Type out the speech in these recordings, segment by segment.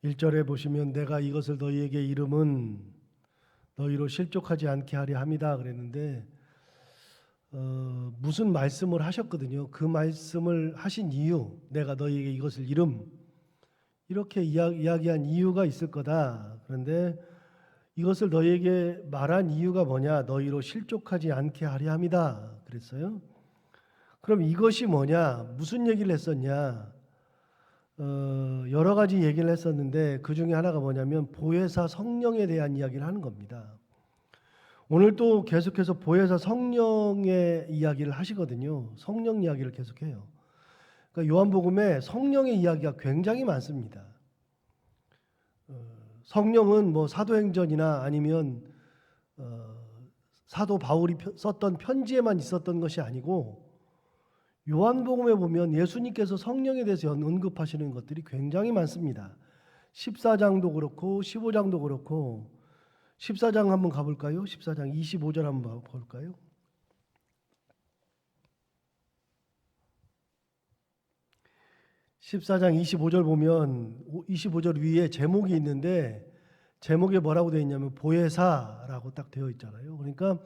1절에 보시면 내가 이것을 너희에게 이름은 너희로 실족하지 않게 하려 함이다 그랬는데 무슨 말씀을 하셨거든요. 그 말씀을 하신 이유, 내가 너희에게 이것을 이름 이렇게 이야기한 이유가 있을 거다. 그런데 이것을 너희에게 말한 이유가 뭐냐? 너희로 실족하지 않게 하려 함이다 그랬어요. 그럼 이것이 뭐냐? 무슨 얘기를 했었냐? 여러 가지 얘기를 했었는데 그 중에 하나가 뭐냐면 보혜사 성령에 대한 이야기를 하는 겁니다. 오늘 또 계속해서 보혜사 성령의 이야기를 하시거든요. 성령 이야기를 계속해요. 그러니까 요한복음에 성령의 이야기가 굉장히 많습니다. 성령은 뭐 사도행전이나 아니면 사도 바울이 썼던 편지에만 있었던 것이 아니고 요한복음에 보면 예수님께서 성령에 대해서 언급하시는 것들이 굉장히 많습니다. 14장도 그렇고 15장도 그렇고 14장 한번 가볼까요? 14장 25절 한번 볼까요? (14장 25절) 보면 25절 위에 제목이 있는데 제목에 뭐라고 되어 있냐면 보혜사라고 딱 되어 있잖아요. 그러니까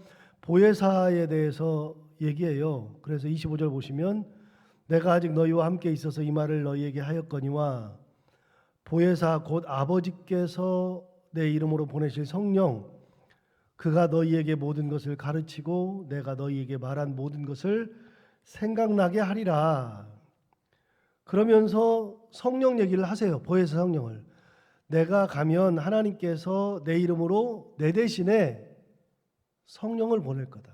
보혜사에 대해서 얘기해요. 그래서 25절 보시면 내가 아직 너희와 함께 있어서 이 말을 너희에게 하였거니와 보혜사 곧 아버지께서 내 이름으로 보내실 성령 그가 너희에게 모든 것을 가르치고 내가 너희에게 말한 모든 것을 생각나게 하리라. 그러면서 성령 얘기를 하세요. 보혜사 성령을. 내가 가면 하나님께서 내 이름으로 내 대신에 성령을 보낼 거다.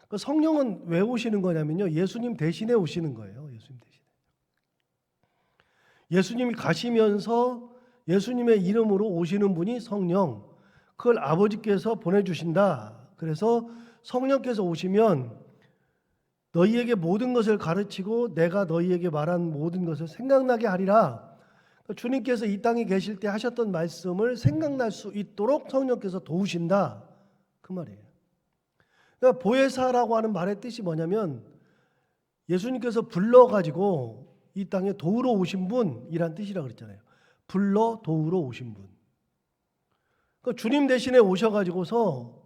그 성령은 왜 오시는 거냐면요. 예수님 대신에 오시는 거예요. 예수님 대신에. 예수님이 가시면서 예수님의 이름으로 오시는 분이 성령. 그걸 아버지께서 보내주신다. 그래서 성령께서 오시면 너희에게 모든 것을 가르치고 내가 너희에게 말한 모든 것을 생각나게 하리라. 주님께서 이 땅에 계실 때 하셨던 말씀을 생각날 수 있도록 성령께서 도우신다. 그 말이에요. 그러니까 보혜사라고 하는 말의 뜻이 뭐냐면 예수님께서 불러가지고 이 땅에 도우러 오신 분이란 뜻이라고 그랬잖아요. 불러 도우러 오신 분. 그러니까 주님 대신에 오셔가지고서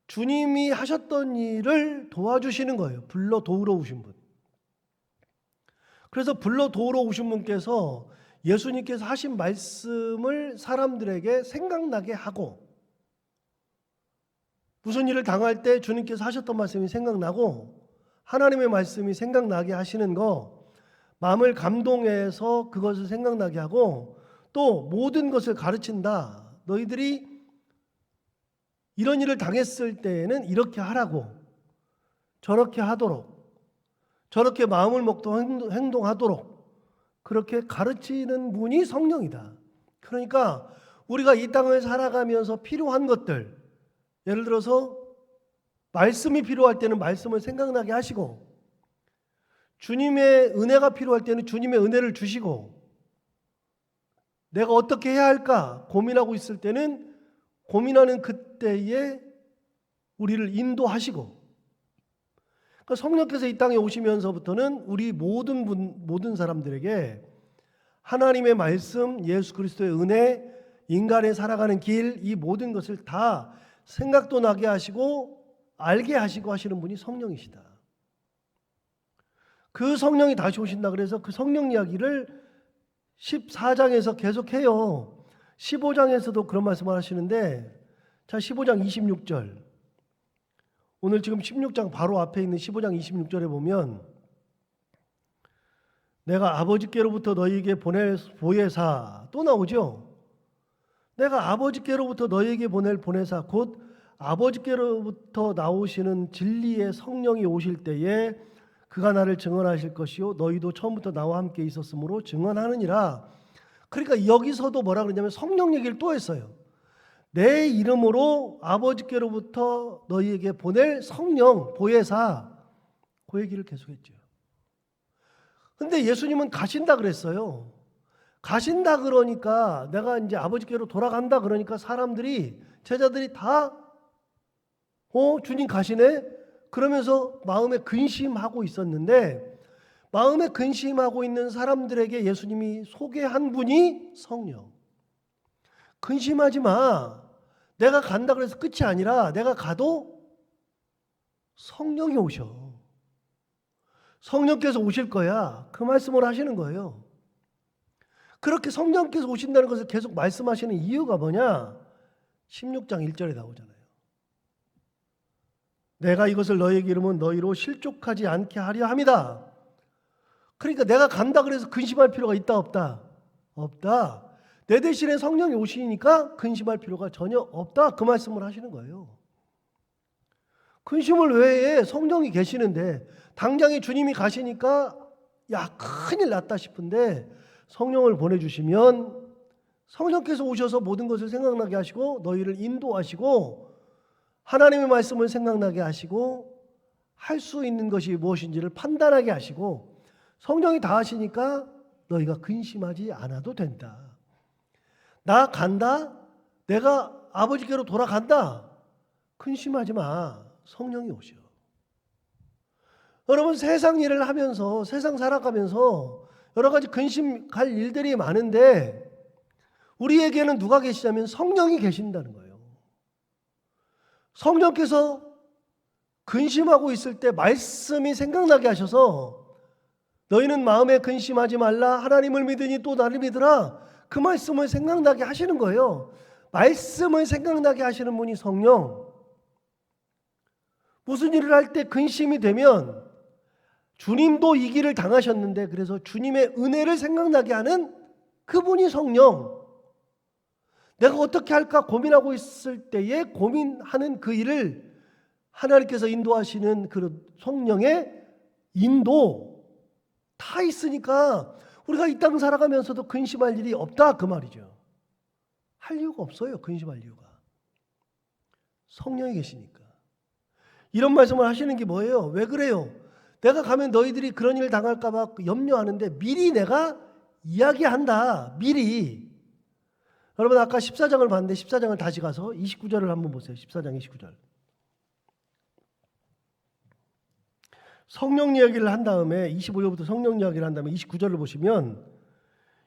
주님이 하셨던 일을 도와주시는 거예요. 불러 도우러 오신 분. 그래서 불러 도우러 오신 분께서 예수님께서 하신 말씀을 사람들에게 생각나게 하고 무슨 일을 당할 때 주님께서 하셨던 말씀이 생각나고 하나님의 말씀이 생각나게 하시는 거 마음을 감동해서 그것을 생각나게 하고 또 모든 것을 가르친다. 너희들이 이런 일을 당했을 때에는 이렇게 하라고 저렇게 하도록 저렇게 마음을 먹고 행동하도록 그렇게 가르치는 분이 성령이다. 그러니까 우리가 이 땅을 살아가면서 필요한 것들 예를 들어서 말씀이 필요할 때는 말씀을 생각나게 하시고 주님의 은혜가 필요할 때는 주님의 은혜를 주시고 내가 어떻게 해야 할까 고민하고 있을 때는 고민하는 그때에 우리를 인도하시고 그러니까 성령께서 이 땅에 오시면서부터는 우리 모든 사람들에게 하나님의 말씀, 예수 그리스도의 은혜, 인간의 살아가는 길 이 모든 것을 다 생각도 나게 하시고 알게 하시고 하시는 분이 성령이시다. 그 성령이 다시 오신다 그래서 그 성령 이야기를 14장에서 계속해요. 15장에서도 그런 말씀을 하시는데 자 15장 26절 오늘 지금 16장 바로 앞에 있는 15장 26절에 보면 내가 아버지께로부터 너희에게 보낼 보혜사 또 나오죠. 내가 아버지께로부터 너희에게 보낼 보혜사 곧 아버지께로부터 나오시는 진리의 성령이 오실 때에 그가 나를 증언하실 것이요 너희도 처음부터 나와 함께 있었으므로 증언하느니라. 그러니까 여기서도 뭐라 그러냐면 성령 얘기를 또 했어요. 내 이름으로 아버지께로부터 너희에게 보낼 성령 보혜사 그 얘기를 계속했죠. 근데 예수님은 가신다 그랬어요. 가신다 그러니까 내가 이제 아버지께로 돌아간다 그러니까 사람들이 제자들이 다 주님 가시네? 그러면서 마음에 근심하고 있었는데 마음에 근심하고 있는 사람들에게 예수님이 소개한 분이 성령. 근심하지 마. 내가 간다 그래서 끝이 아니라 내가 가도 성령이 오셔. 성령께서 오실 거야. 그 말씀을 하시는 거예요. 그렇게 성령께서 오신다는 것을 계속 말씀하시는 이유가 뭐냐? 16장 1절에 나오잖아요. 내가 이것을 너희에게 이르면 너희로 실족하지 않게 하려 함이다. 그러니까 내가 간다 그래서 근심할 필요가 있다 없다? 없다. 내 대신에 성령이 오시니까 근심할 필요가 전혀 없다. 그 말씀을 하시는 거예요. 근심을 왜 해? 성령이 계시는데 당장에 주님이 가시니까 야 큰일 났다 싶은데 성령을 보내주시면 성령께서 오셔서 모든 것을 생각나게 하시고 너희를 인도하시고 하나님의 말씀을 생각나게 하시고 할 수 있는 것이 무엇인지를 판단하게 하시고 성령이 다 하시니까 너희가 근심하지 않아도 된다. 나 간다? 내가 아버지께로 돌아간다? 근심하지 마. 성령이 오셔. 여러분 세상 일을 하면서 세상 살아가면서 여러 가지 근심할 일들이 많은데 우리에게는 누가 계시냐면 성령이 계신다는 거예요. 성령께서 근심하고 있을 때 말씀이 생각나게 하셔서 너희는 마음에 근심하지 말라 하나님을 믿으니 또 나를 믿으라 그 말씀을 생각나게 하시는 거예요. 말씀을 생각나게 하시는 분이 성령. 무슨 일을 할 때 근심이 되면 주님도 이 길을 당하셨는데 그래서 주님의 은혜를 생각나게 하는 그분이 성령. 내가 어떻게 할까 고민하고 있을 때에 고민하는 그 일을 하나님께서 인도하시는 그 성령의 인도 다 있으니까 우리가 이 땅 살아가면서도 근심할 일이 없다 그 말이죠. 할 이유가 없어요. 근심할 이유가. 성령이 계시니까. 이런 말씀을 하시는 게 뭐예요? 왜 그래요? 내가 가면 너희들이 그런 일 당할까 봐 염려하는데 미리 내가 이야기한다. 미리. 여러분 아까 14장을 봤는데 14장을 다시 가서 29절을 한번 보세요. 14장 29절. 성령 이야기를 한 다음에 25절부터 성령 이야기를 한 다음에 29절을 보시면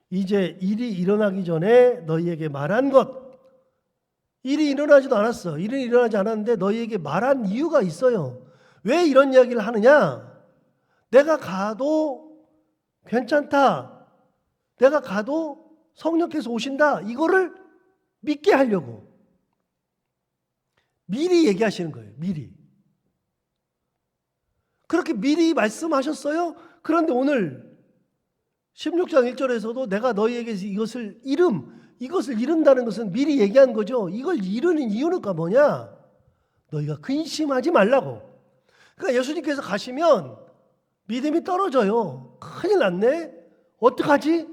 이제 일이 일어나기 전에 너희에게 말한 것. 일이 일어나지도 않았어. 일이 일어나지 않았는데 너희에게 말한 이유가 있어요. 왜 이런 이야기를 하느냐? 내가 가도 괜찮다. 내가 가도 성령께서 오신다. 이거를 믿게 하려고. 미리 얘기하시는 거예요. 미리. 그렇게 미리 말씀하셨어요. 그런데 오늘 16장 1절에서도 내가 너희에게 이것을 이룬다는 것은 미리 얘기한 거죠. 이걸 이루는 이유가 뭐냐? 너희가 근심하지 말라고. 그러니까 예수님께서 가시면 믿음이 떨어져요. 큰일 났네. 어떡하지?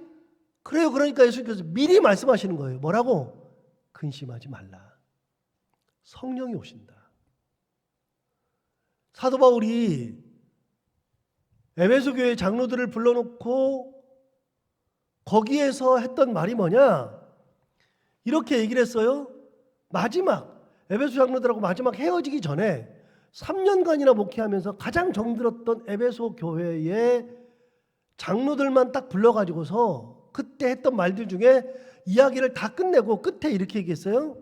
그래요. 그러니까 예수님께서 미리 말씀하시는 거예요. 뭐라고? 근심하지 말라. 성령이 오신다. 사도 바울이 에베소 교회 장로들을 불러놓고 거기에서 했던 말이 뭐냐? 이렇게 얘기를 했어요. 마지막 에베소 장로들하고 마지막 헤어지기 전에 3년간이나 목회하면서 가장 정들었던 에베소 교회의 장로들만 딱 불러가지고서 그때 했던 말들 중에 이야기를 다 끝내고 끝에 이렇게 얘기했어요.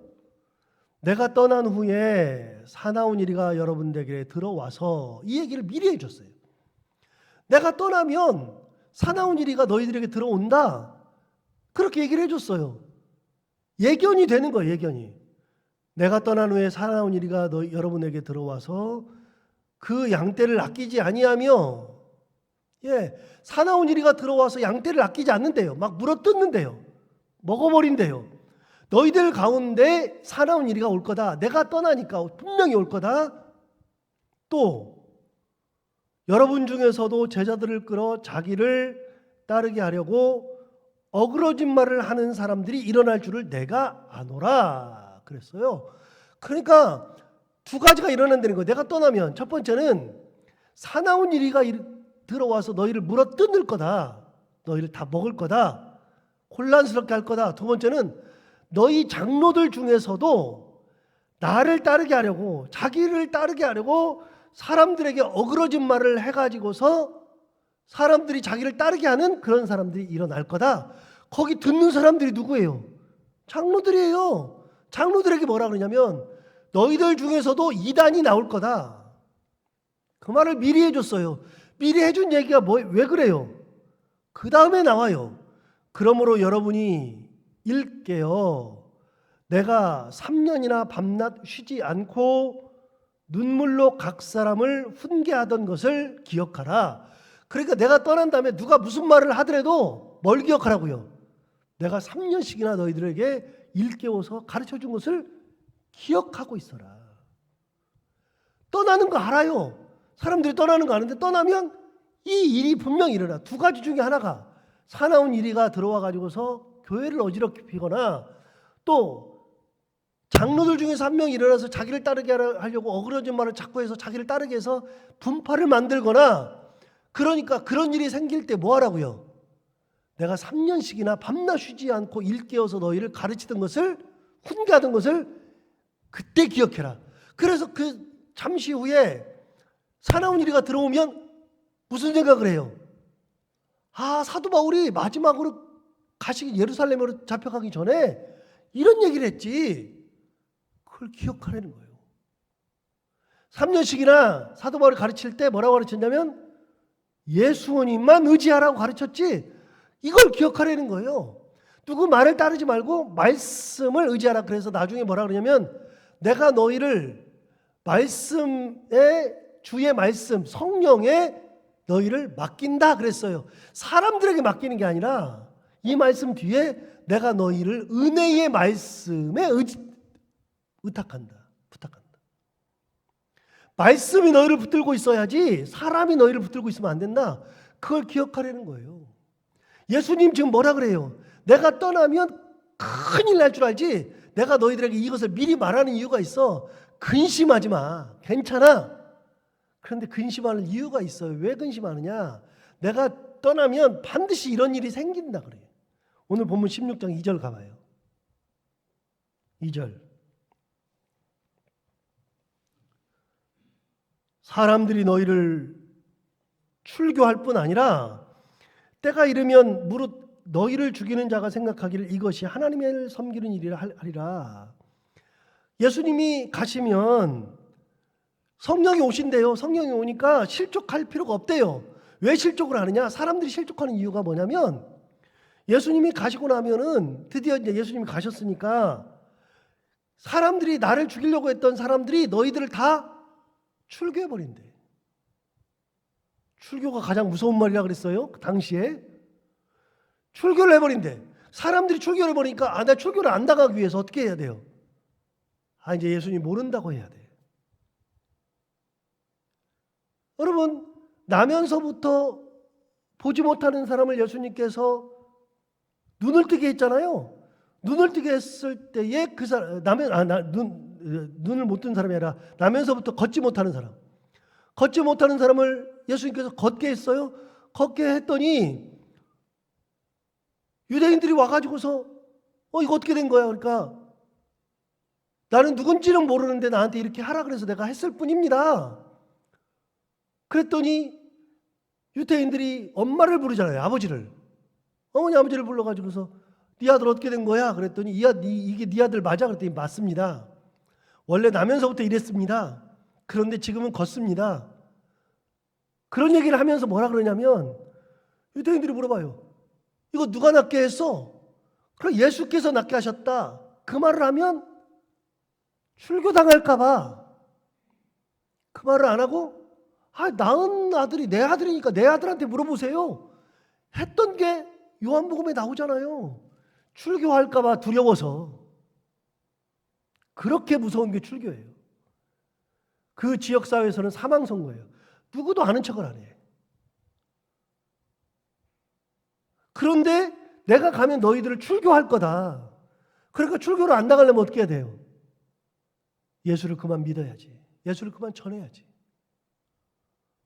내가 떠난 후에 사나운 이리가 여러분들에게 들어와서 이 얘기를 미리 해줬어요. 내가 떠나면 사나운 이리가 너희들에게 들어온다. 그렇게 얘기를 해줬어요. 예견이 되는 거예요. 예견이. 내가 떠난 후에 사나운 이리가 여러분에게 들어와서 그 양떼를 아끼지 아니하며 사나운 이리가 들어와서 양떼를 아끼지 않는데요. 막 물어뜯는데요. 먹어버린대요. 너희들 가운데 사나운 이리가 올 거다. 내가 떠나니까 분명히 올 거다. 또 여러분 중에서도 제자들을 끌어 자기를 따르게 하려고 어그러진 말을 하는 사람들이 일어날 줄을 내가 아노라 그랬어요. 그러니까 두 가지가 일어난다는 거예요. 내가 떠나면 첫 번째는 사나운 이리가 들어와서 너희를 물어뜯을 거다. 너희를 다 먹을 거다. 혼란스럽게 할 거다. 두 번째는 너희 장로들 중에서도 나를 따르게 하려고 자기를 따르게 하려고 사람들에게 어그러진 말을 해가지고서 사람들이 자기를 따르게 하는 그런 사람들이 일어날 거다. 거기 듣는 사람들이 누구예요? 장로들이에요. 장로들에게 뭐라 그러냐면 너희들 중에서도 이단이 나올 거다. 그 말을 미리 해줬어요. 미리 해준 얘기가 왜 그래요? 그 다음에 나와요. 그러므로 여러분이 읽게요. 내가 3년이나 밤낮 쉬지 않고 눈물로 각 사람을 훈계하던 것을 기억하라. 그러니까 내가 떠난 다음에 누가 무슨 말을 하더라도 뭘 기억하라고요? 내가 3년씩이나 너희들에게 일깨워서 가르쳐준 것을 기억하고 있어라. 떠나는 거 알아요. 사람들이 떠나는 거 아는데 떠나면 이 일이 분명히 일어나. 두 가지 중에 하나가 사나운 이리가 들어와 가지고서 교회를 어지럽히거나 또 장로들 중에서 한 명이 일어나서 자기를 따르게 하려고 어그러진 말을 자꾸 해서 자기를 따르게 해서 분파를 만들거나 그러니까 그런 일이 생길 때 뭐 하라고요? 내가 3년씩이나 밤낮 쉬지 않고 일깨워서 너희를 가르치던 것을 훈계하던 것을 그때 기억해라. 그래서 그 잠시 후에 사나운 이리가 들어오면 무슨 생각을 해요? 아, 사도 바울이 마지막으로 예루살렘으로 잡혀가기 전에 이런 얘기를 했지. 그걸 기억하라는 거예요. 3년씩이나 사도 바울이 가르칠 때 뭐라고 가르쳤냐면 예수님만 의지하라고 가르쳤지. 이걸 기억하라는 거예요. 누구 말을 따르지 말고 말씀을 의지하라. 그래서 나중에 뭐라 그러냐면 내가 너희를 말씀에 주의 말씀 성령에 너희를 맡긴다 그랬어요. 사람들에게 맡기는 게 아니라 이 말씀 뒤에 내가 너희를 은혜의 말씀에 부탁한다. 말씀이 너희를 붙들고 있어야지 사람이 너희를 붙들고 있으면 안 된다. 그걸 기억하라는 거예요. 예수님 지금 뭐라 그래요? 내가 떠나면 큰일 날 줄 알지? 내가 너희들에게 이것을 미리 말하는 이유가 있어. 근심하지 마. 괜찮아. 그런데 근심하는 이유가 있어요. 왜 근심하느냐? 내가 떠나면 반드시 이런 일이 생긴다 그래요. 오늘 본문 16장 2절 가봐요. 2절. 사람들이 너희를 출교할 뿐 아니라 때가 이르면 무릇 너희를 죽이는 자가 생각하기를 이것이 하나님을 섬기는 일이라 하리라. 예수님이 가시면 성령이 오신대요. 성령이 오니까 실족할 필요가 없대요. 왜 실족을 하느냐? 사람들이 실족하는 이유가 뭐냐면 예수님이 가시고 나면은 드디어 이제 예수님이 가셨으니까 사람들이 나를 죽이려고 했던 사람들이 너희들을 다 출교해버린대. 출교가 가장 무서운 말이라 그랬어요. 그 당시에. 출교를 해버린대. 사람들이 출교를 해버리니까 나 출교를 안 당하기 위해서 어떻게 해야 돼요? 이제 예수님 모른다고 해야 돼. 여러분, 나면서부터 보지 못하는 사람을 예수님께서 눈을 뜨게 했잖아요. 눈을 뜨게 했을 때에 그 사람, 눈을 못 뜬 사람이 아니라 나면서부터 걷지 못하는 사람. 걷지 못하는 사람을 예수님께서 걷게 했어요. 걷게 했더니 유대인들이 와가지고서 이거 어떻게 된 거야? 그러니까 나는 누군지는 모르는데 나한테 이렇게 하라 그래서 내가 했을 뿐입니다. 그랬더니 유대인들이 엄마를 부르잖아요. 아버지를. 어머니 아버지를 불러가지고서 네 아들 어떻게 된 거야? 그랬더니 이게 네 아들 맞아? 그랬더니 맞습니다. 원래 나면서부터 이랬습니다. 그런데 지금은 걷습니다. 그런 얘기를 하면서 뭐라 그러냐면 유대인들이 물어봐요. 이거 누가 낫게 했어? 그럼 예수께서 낫게 하셨다. 그 말을 하면 출교당할까 봐. 그 말을 안 하고 낳은 아들이 내 아들이니까 내 아들한테 물어보세요. 했던 게 요한복음에 나오잖아요. 출교할까 봐 두려워서. 그렇게 무서운 게 출교예요. 그 지역사회에서는 사망선고예요. 누구도 아는 척을 안 해. 그런데 내가 가면 너희들을 출교할 거다. 그러니까 출교를 안 나가려면 어떻게 해야 돼요? 예수를 그만 믿어야지. 예수를 그만 전해야지.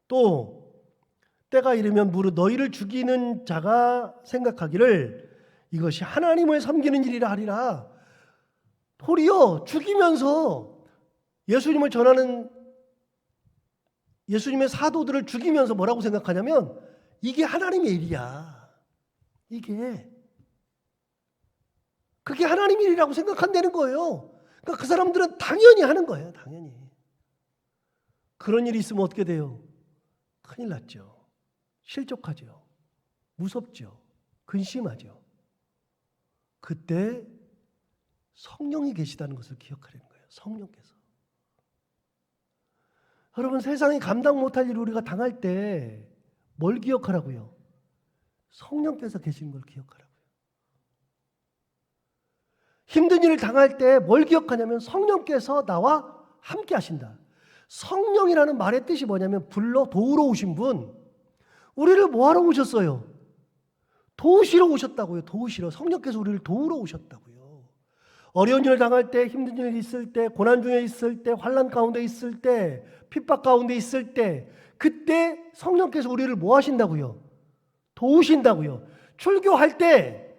또 때가 이르면 무릇 너희를 죽이는 자가 생각하기를 이것이 하나님을 섬기는 일이라 하리라. 도리어 죽이면서 예수님을 전하는 예수님의 사도들을 죽이면서 뭐라고 생각하냐면 이게 하나님의 일이야. 그게 하나님의 일이라고 생각한다는 거예요. 그러니까 그 사람들은 당연히 하는 거예요. 당연히. 그런 일이 있으면 어떻게 돼요? 큰일 났죠. 실족하죠. 무섭죠. 근심하죠. 그때 성령이 계시다는 것을 기억하려는 거예요. 성령께서. 여러분, 세상이 감당 못할 일을 우리가 당할 때 뭘 기억하라고요? 성령께서 계신 걸 기억하라고요. 힘든 일을 당할 때 뭘 기억하냐면 성령께서 나와 함께 하신다. 성령이라는 말의 뜻이 뭐냐면 불러 도우러 오신 분. 우리를 뭐하러 오셨어요? 도우시러 오셨다고요. 도우시러. 성령께서 우리를 도우러 오셨다고요. 어려운 일을 당할 때, 힘든 일이 있을 때, 고난 중에 있을 때, 환난 가운데 있을 때, 핍박 가운데 있을 때, 그때 성령께서 우리를 뭐 하신다고요? 도우신다고요. 출교할 때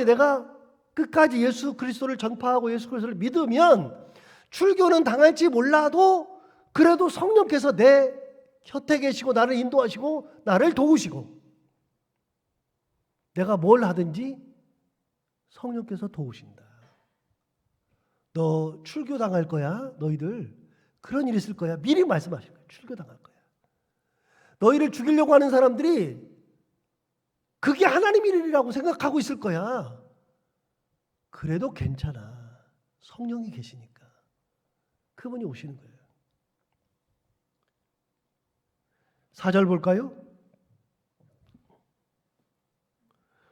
내가 끝까지 예수 그리스도를 전파하고 예수 그리스도를 믿으면 출교는 당할지 몰라도 그래도 성령께서 내 곁에 계시고 나를 인도하시고 나를 도우시고 내가 뭘 하든지 성령께서 도우신다. 너 출교 당할 거야. 너희들 그런 일 있을 거야. 미리 말씀하실 거예요. 출교 당할 거야. 너희를 죽이려고 하는 사람들이 그게 하나님의 일이라고 생각하고 있을 거야. 그래도 괜찮아. 성령이 계시니까. 그분이 오시는 거예요. 4절 볼까요?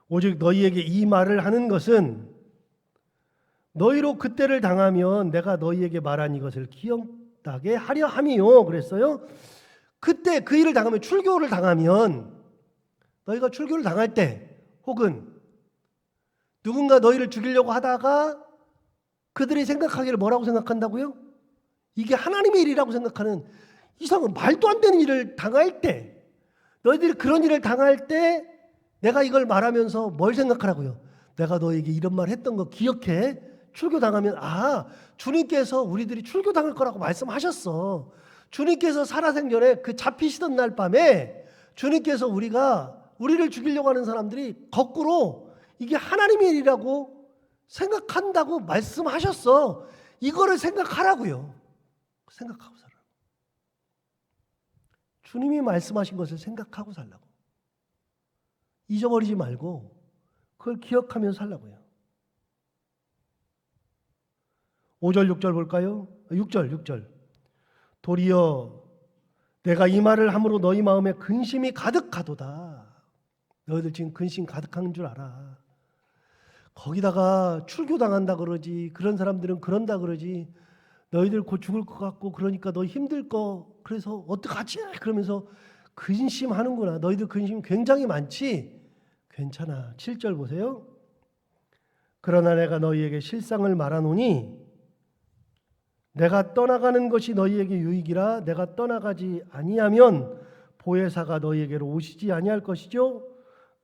오직 너희에게 이 말을 하는 것은 너희로 그때를 당하면 내가 너희에게 말한 이것을 기억나게 하려 함이요. 그랬어요. 그때 그 일을 당하면, 출교를 당하면, 너희가 출교를 당할 때 혹은 누군가 너희를 죽이려고 하다가 그들이 생각하기를 뭐라고 생각한다고요? 이게 하나님의 일이라고 생각하는 이상한 말도 안 되는 일을 당할 때, 너희들이 그런 일을 당할 때 내가 이걸 말하면서 뭘 생각하라고요? 내가 너에게 이런 말 했던 거 기억해? 출교당하면 주님께서 우리들이 출교당할 거라고 말씀하셨어. 주님께서 살아생전에 그 잡히시던 날 밤에 주님께서 우리를 죽이려고 하는 사람들이 거꾸로 이게 하나님의 일이라고 생각한다고 말씀하셨어. 이거를 생각하라고요. 생각하고 살라고. 주님이 말씀하신 것을 생각하고 살라고. 잊어버리지 말고 그걸 기억하면서 살라고요. 5절 6절 볼까요? 6절 도리어 내가 이 말을 함으로 너희 마음에 근심이 가득하도다. 너희들 지금 근심 가득한 줄 알아. 거기다가 출교당한다 그러지, 그런 사람들은 그런다 그러지, 너희들 곧 죽을 것 같고 그러니까 너 힘들 거 그래서 어떡하지? 그러면서 근심하는구나. 너희들 근심 굉장히 많지? 괜찮아. 7절 보세요. 그러나 내가 너희에게 실상을 말하노니 내가 떠나가는 것이 너희에게 유익이라. 내가 떠나가지 아니하면 보혜사가 너희에게로 오시지 아니할 것이죠.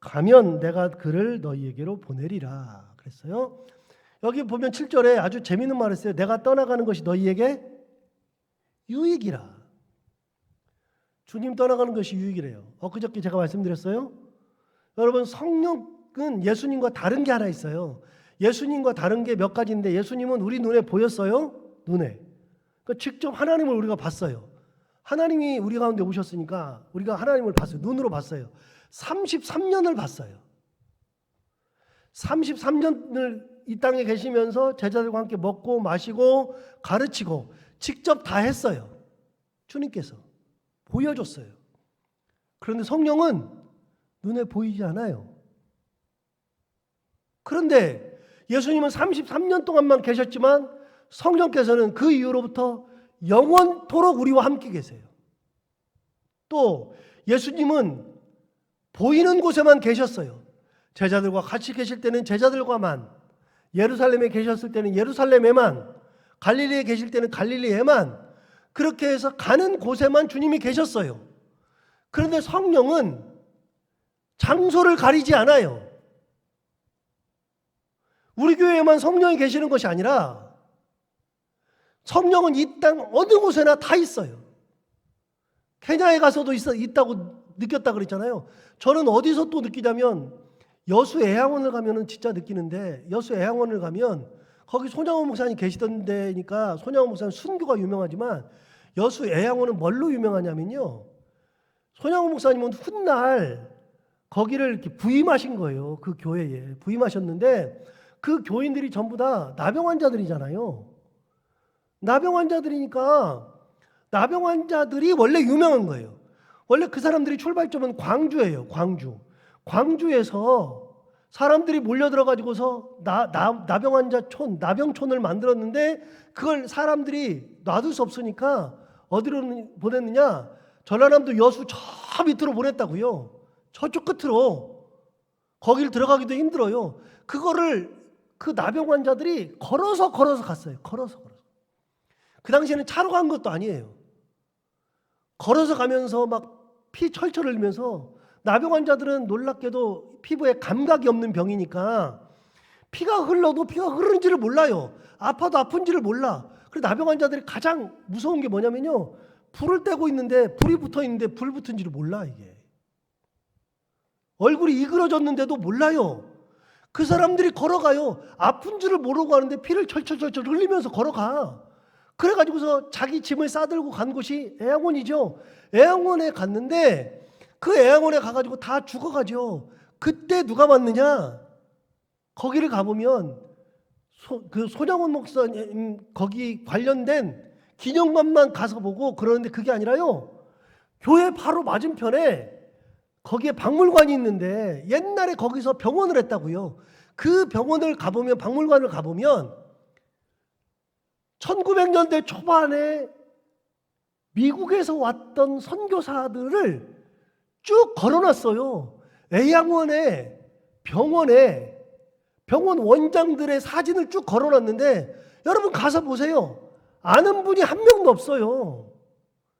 가면 내가 그를 너희에게로 보내리라. 그랬어요. 여기 보면 7절에 아주 재미있는 말을 했어요. 내가 떠나가는 것이 너희에게 유익이라. 주님 떠나가는 것이 유익이래요. 엊그저께 제가 말씀드렸어요. 여러분, 성령은 예수님과 다른 게 하나 있어요. 예수님과 다른 게 몇 가지인데, 예수님은 우리 눈에 보였어요. 눈에. 그러니까 직접 하나님을 우리가 봤어요. 하나님이 우리 가운데 오셨으니까 우리가 하나님을 봤어요. 눈으로 봤어요. 33년을 봤어요. 33년을 이 땅에 계시면서 제자들과 함께 먹고 마시고 가르치고 직접 다 했어요. 주님께서 보여줬어요. 그런데 성령은 눈에 보이지 않아요. 그런데 예수님은 33년 동안만 계셨지만 성령께서는 그 이후로부터 영원토록 우리와 함께 계세요. 또 예수님은 보이는 곳에만 계셨어요. 제자들과 같이 계실 때는 제자들과만, 예루살렘에 계셨을 때는 예루살렘에만, 갈릴리에 계실 때는 갈릴리에만, 그렇게 해서 가는 곳에만 주님이 계셨어요. 그런데 성령은 장소를 가리지 않아요. 우리 교회에만 성령이 계시는 것이 아니라 성령은 이 땅 어느 곳에나 다 있어요. 케냐에 가서도 있다고 느꼈다 그랬잖아요. 저는 어디서 또 느끼냐면 여수애양원을 가면은 진짜 느끼는데, 여수애양원을 가면 거기 손양원 목사님 계시던 데니까 손양원 목사님 순교가 유명하지만 여수애양원은 뭘로 유명하냐면요, 손양원 목사님은 훗날 거기를 이렇게 부임하신 거예요. 그 교회에 부임하셨는데 그 교인들이 전부 다 나병 환자들이잖아요. 나병 환자들이니까 나병 환자들이 원래 유명한 거예요. 원래 그 사람들이 출발점은 광주예요. 광주에서 사람들이 몰려들어가지고서 나병 환자촌, 나병촌을 만들었는데 그걸 사람들이 놔둘 수 없으니까 어디로 보냈느냐? 전라남도 여수 저 밑으로 보냈다고요. 저쪽 끝으로. 거길 들어가기도 힘들어요. 그거를 그 나병 환자들이 걸어서 갔어요. 걸어서. 그 당시에는 차로 간 것도 아니에요. 걸어서 가면서 막 피 철철 흘리면서, 나병 환자들은 놀랍게도 피부에 감각이 없는 병이니까 피가 흘러도 피가 흐르는지를 몰라요. 아파도 아픈지를 몰라. 그래서 나병 환자들이 가장 무서운 게 뭐냐면요, 불을 떼고 있는데 불이 붙어 있는데 불 붙은지를 몰라. 이게 얼굴이 이그러졌는데도 몰라요. 그 사람들이 걸어가요. 아픈 줄을 모르고 가는데 피를 철철철철 흘리면서 걸어가. 그래가지고서 자기 짐을 싸들고 간 곳이 애양원이죠. 애양원에 갔는데 그 애양원에 가가지고 다 죽어가죠. 그때 누가 왔느냐? 거기를 가보면 그 손양원 목사님 거기 관련된 기념관만 가서 보고 그러는데 그게 아니라요, 교회 바로 맞은편에 거기에 박물관이 있는데 옛날에 거기서 병원을 했다고요. 그 병원을 가보면, 박물관을 가보면 1900년대 초반에 미국에서 왔던 선교사들을 쭉 걸어놨어요. 애양원에, 병원 원장들의 사진을 쭉 걸어놨는데 여러분 가서 보세요. 아는 분이 한 명도 없어요.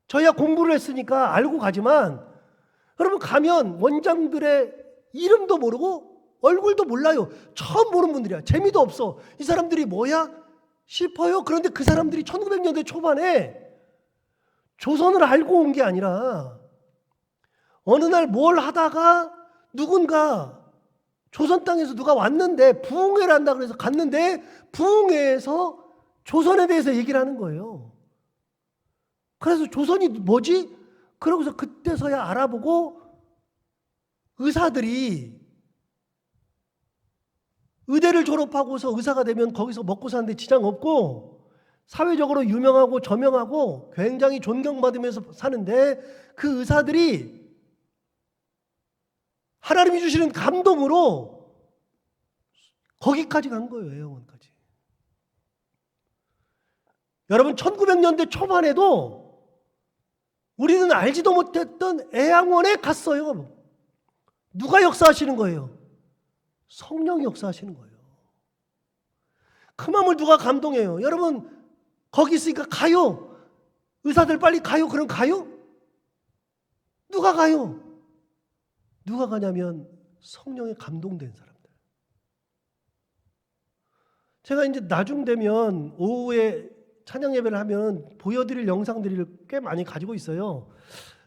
저희가 공부를 했으니까 알고 가지만 여러분 가면 원장들의 이름도 모르고 얼굴도 몰라요. 처음 보는 분들이야. 재미도 없어. 이 사람들이 뭐야? 싶어요. 그런데 그 사람들이 1900년대 초반에 조선을 알고 온 게 아니라 어느 날 뭘 하다가 누군가 조선 땅에서 누가 왔는데 부흥회를 한다 그래서 갔는데 부흥회에서 조선에 대해서 얘기를 하는 거예요. 그래서 조선이 뭐지? 그러고서 그때서야 알아보고 의사들이 의대를 졸업하고서 의사가 되면 거기서 먹고 사는데 지장 없고 사회적으로 유명하고 저명하고 굉장히 존경받으면서 사는데 그 의사들이 하나님이 주시는 감동으로 거기까지 간 거예요. 애양원까지. 여러분 1900년대 초반에도 우리는 알지도 못했던 애양원에 갔어요. 누가 역사하시는 거예요? 성령이 역사하시는 거예요. 그 마음을 누가 감동해요? 여러분 거기 있으니까 가요. 의사들 빨리 가요. 그럼 가요? 누가 가요? 누가 가냐면 성령에 감동된 사람들. 제가 이제 나중 되면 오후에 찬양 예배를 하면 보여드릴 영상들을 꽤 많이 가지고 있어요.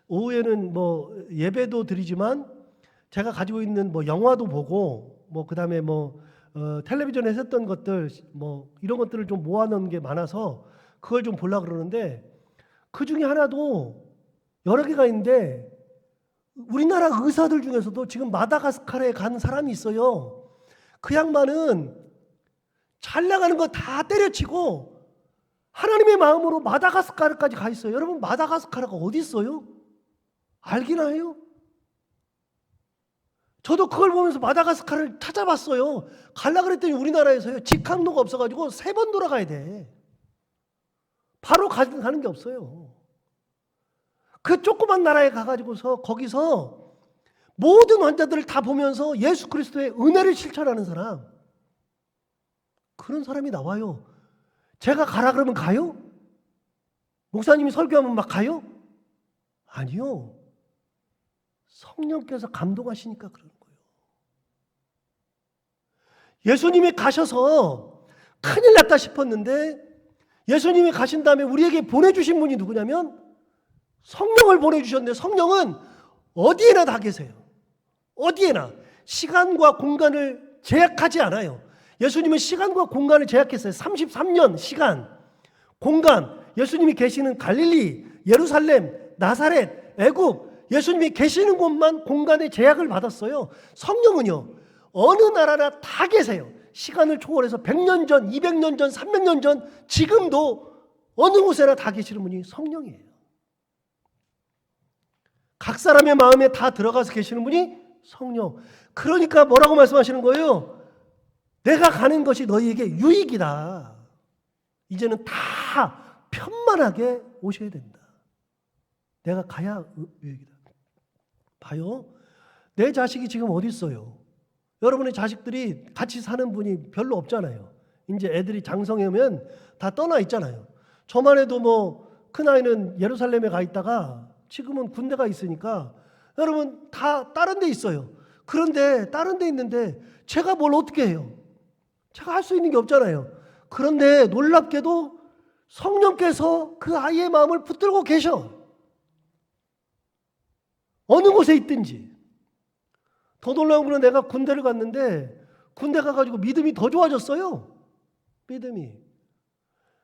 오후에는 뭐 예배도 드리지만 제가 가지고 있는 뭐 영화도 보고 뭐 그다음에 뭐 텔레비전에서 했던 것들 뭐 이런 것들을 좀 모아놓은 게 많아서 그걸 좀 보려고 그러는데 그 중에 하나도 여러 개가 있는데 우리나라 의사들 중에서도 지금 마다가스카르에 간 사람이 있어요. 그 양반은 잘 나가는 거 다 때려치고 하나님의 마음으로 마다가스카르까지 가 있어요. 여러분 마다가스카르가 어디 있어요? 알기나 해요? 저도 그걸 보면서 마다가스카르를 찾아봤어요. 갈라 그랬더니 우리나라에서요 직항로가 없어가지고 3번 돌아가야 돼. 바로 가는 게 없어요. 그 조그만 나라에 가가지고서 거기서 모든 환자들을 다 보면서 예수 그리스도의 은혜를 실천하는 사람, 그런 사람이 나와요. 제가 가라 그러면 가요? 목사님이 설교하면 막 가요? 아니요. 성령께서 감동하시니까 그러는 거예요. 예수님이 가셔서 큰일 났다 싶었는데 예수님이 가신 다음에 우리에게 보내주신 분이 누구냐면 성령을 보내주셨는데 성령은 어디에나 다 계세요. 어디에나. 시간과 공간을 제약하지 않아요. 예수님은 시간과 공간을 제약했어요. 33년 시간, 공간. 예수님이 계시는 갈릴리, 예루살렘, 나사렛, 애굽, 예수님이 계시는 곳만 공간의 제약을 받았어요. 성령은요, 어느 나라나 다 계세요. 시간을 초월해서 100년 전, 200년 전, 300년 전, 지금도 어느 곳에나 다 계시는 분이 성령이에요. 각 사람의 마음에 다 들어가서 계시는 분이 성령. 그러니까 뭐라고 말씀하시는 거예요? 내가 가는 것이 너희에게 유익이다. 이제는 다 편만하게 오셔야 된다. 내가 가야 유익이다. 봐요. 내 자식이 지금 어디 있어요? 여러분의 자식들이 같이 사는 분이 별로 없잖아요. 이제 애들이 장성하면 다 떠나 있잖아요. 저만 해도 뭐 큰아이는 예루살렘에 가 있다가 지금은 군대가 있으니까 여러분 다 다른 데 있어요. 그런데 다른 데 있는데 제가 뭘 어떻게 해요? 제가 할 수 있는 게 없잖아요. 그런데 놀랍게도 성령께서 그 아이의 마음을 붙들고 계셔. 어느 곳에 있든지. 더 놀라운 거는 내가 군대를 갔는데 군대 가가지고 믿음이 더 좋아졌어요. 믿음이.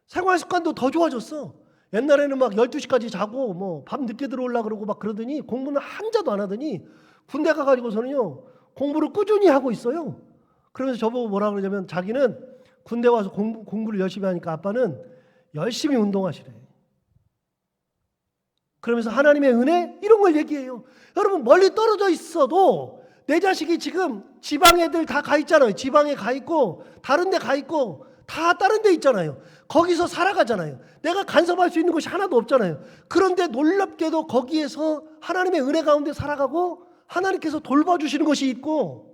생활 습관도 더 좋아졌어. 옛날에는 막 12시까지 자고 뭐 밤 늦게 들어오려고 그러고 막 그러더니 공부는 한자도 안 하더니 군대 가가지고서는요 공부를 꾸준히 하고 있어요. 그러면서 저보고 뭐라 그러냐면 자기는 군대 와서 공부를 열심히 하니까 아빠는 열심히 운동하시래. 그러면서 하나님의 은혜 이런 걸 얘기해요. 여러분 멀리 떨어져 있어도 내 자식이 지금 지방 애들 다 가 있잖아요. 지방에 가 있고 다른 데 가 있고 다 다른 데 있잖아요. 거기서 살아가잖아요. 내가 간섭할 수 있는 것이 하나도 없잖아요. 그런데 놀랍게도 거기에서 하나님의 은혜 가운데 살아가고 하나님께서 돌봐주시는 것이 있고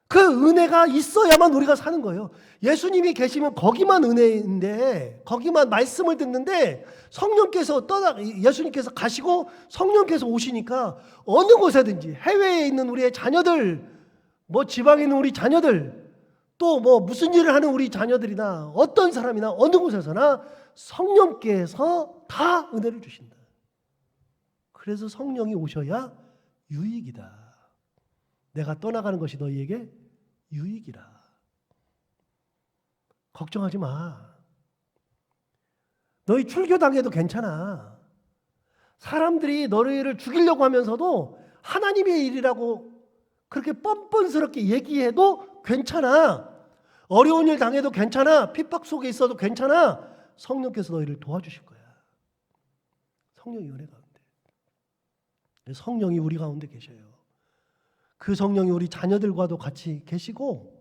그 은혜가 있어야만 우리가 사는 거예요. 예수님이 계시면 거기만 은혜인데 거기만 말씀을 듣는데 성령께서 예수님께서 가시고 성령께서 오시니까 어느 곳에든지 해외에 있는 우리의 자녀들 뭐 지방에 있는 우리 자녀들 또 뭐 무슨 일을 하는 우리 자녀들이나 어떤 사람이나 어느 곳에서나 성령께서 다 은혜를 주신다. 그래서 성령이 오셔야 유익이다. 내가 떠나가는 것이 너희에게 유익이라. 걱정하지 마. 너희 출교당해도 괜찮아. 사람들이 너희를 죽이려고 하면서도 하나님의 일이라고 그렇게 뻔뻔스럽게 얘기해도 괜찮아. 어려운 일 당해도 괜찮아. 핍박 속에 있어도 괜찮아. 성령께서 너희를 도와주실 거야. 성령이 은혜 가운데. 성령이 우리 가운데 계셔요. 그 성령이 우리 자녀들과도 같이 계시고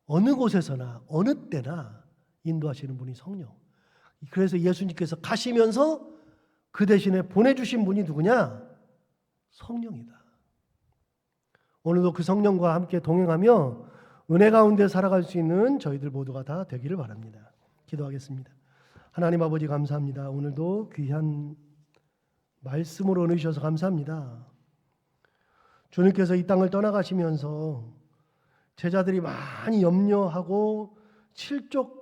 어느 곳에서나 어느 때나 인도하시는 분이 성령. 그래서 예수님께서 가시면서 그 대신에 보내주신 분이 누구냐? 성령이다. 오늘도 그 성령과 함께 동행하며 은혜 가운데 살아갈 수 있는 저희들 모두가 다 되기를 바랍니다. 기도하겠습니다. 하나님 아버지 감사합니다. 오늘도 귀한 말씀으로 은혜주셔서 감사합니다. 주님께서 이 땅을 떠나가시면서 제자들이 많이 염려하고 실족할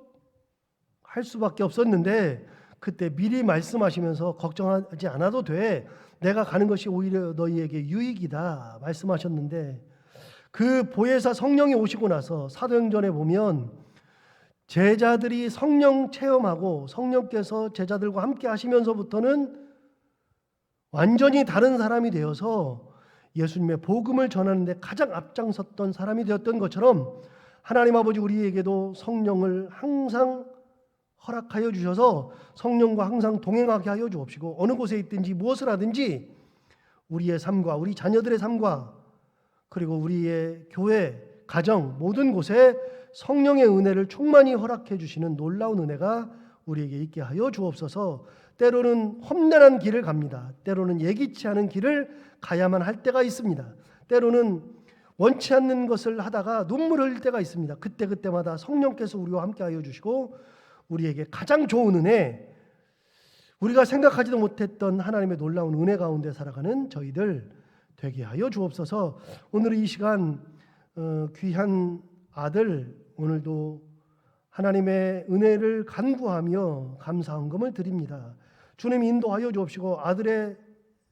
수밖에 없었는데 그때 미리 말씀하시면서 걱정하지 않아도 돼. 내가 가는 것이 오히려 너희에게 유익이다 말씀하셨는데 그 보혜사 성령이 오시고 나서 사도행전에 보면 제자들이 성령 체험하고 성령께서 제자들과 함께 하시면서부터는 완전히 다른 사람이 되어서 예수님의 복음을 전하는 데 가장 앞장섰던 사람이 되었던 것처럼 하나님 아버지 우리에게도 성령을 항상 허락하여 주셔서 성령과 항상 동행하게 하여 주옵시고 어느 곳에 있든지 무엇을 하든지 우리의 삶과 우리 자녀들의 삶과 그리고 우리의 교회, 가정 모든 곳에 성령의 은혜를 충만히 허락해 주시는 놀라운 은혜가 우리에게 있게 하여 주옵소서. 때로는 험난한 길을 갑니다. 때로는 예기치 않은 길을 가야만 할 때가 있습니다. 때로는 원치 않는 것을 하다가 눈물을 흘릴 때가 있습니다. 그때마다 성령께서 우리와 함께 하여 주시고 우리에게 가장 좋은 은혜, 우리가 생각하지도 못했던 하나님의 놀라운 은혜 가운데 살아가는 저희들 되게 하여 주옵소서. 오늘 이 시간 귀한 아들 오늘도 하나님의 은혜를 간구하며 감사헌금을 드립니다. 주님이 인도하여 주옵시고 아들의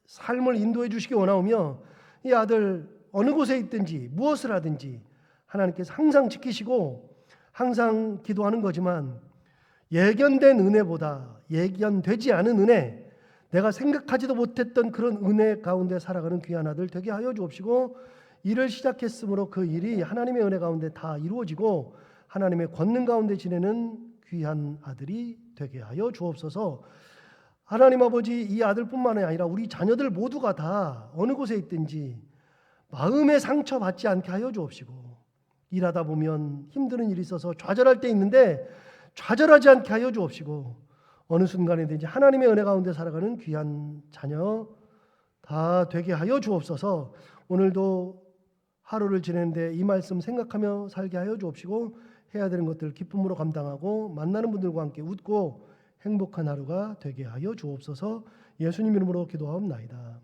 삶을 인도해 주시기 원하오며 이 아들 어느 곳에 있든지 무엇을 하든지 하나님께서 항상 지키시고 항상 기도하는 거지만 예견된 은혜보다 예견되지 않은 은혜, 내가 생각하지도 못했던 그런 은혜 가운데 살아가는 귀한 아들 되게 하여 주옵시고 일을 시작했으므로 그 일이 하나님의 은혜 가운데 다 이루어지고 하나님의 권능 가운데 지내는 귀한 아들이 되게 하여 주옵소서. 하나님 아버지, 이 아들뿐만이 아니라 우리 자녀들 모두가 다 어느 곳에 있든지 마음의 상처 받지 않게 하여 주옵시고 일하다 보면 힘드는 일이 있어서 좌절할 때 있는데 좌절하지 않게 하여 주옵시고 어느 순간에든지 하나님의 은혜 가운데 살아가는 귀한 자녀 다 되게 하여 주옵소서. 오늘도 하루를 지내는데 이 말씀 생각하며 살게 하여 주옵시고 해야 되는 것들 기쁨으로 감당하고 만나는 분들과 함께 웃고 행복한 하루가 되게 하여 주옵소서. 예수님 이름으로 기도하옵나이다.